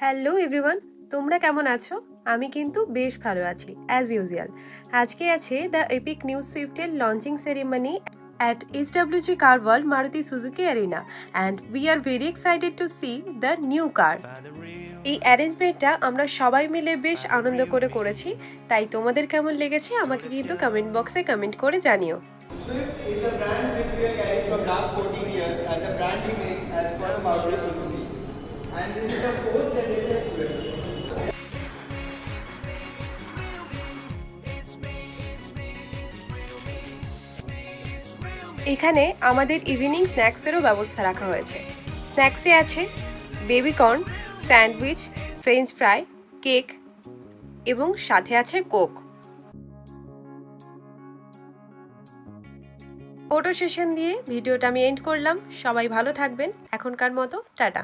Hello everyone, তোমরা কেমন আছো? আমি কিন্তু বেশ ভালো আছি অ্যাজ ইউজুয়াল। আজকে আছে দ্য এপিক নিউ সুইফটের launching ceremony at HWG Car World Maruti Suzuki Arena, and we are very excited to see the new car. এই অ্যারেঞ্জমেন্টটা আমরা সবাই মিলে বেশ আনন্দ করে করেছি, তাই তোমাদের কেমন লেগেছে আমাকে কিন্তু কমেন্ট বক্সে কমেন্ট করে জানিও। Swift is a brand which we are carrying from last 14 years as a brand image as per Maruti Suzuki. And this is the fourth generation Swift. এখানে আমাদের ইভিনিং স্ন্যাক্সেরও ব্যবস্থা রাখা হয়েছে। স্ন্যাক্সে আছে baby corn, sandwich, French fry, cake এবং সাথে আছে Coke. Photo session দিয়ে ভিডিওটা আমি এন্ড করলাম। সবাই ভালো থাকবেন। এখনকার মতো টাটা।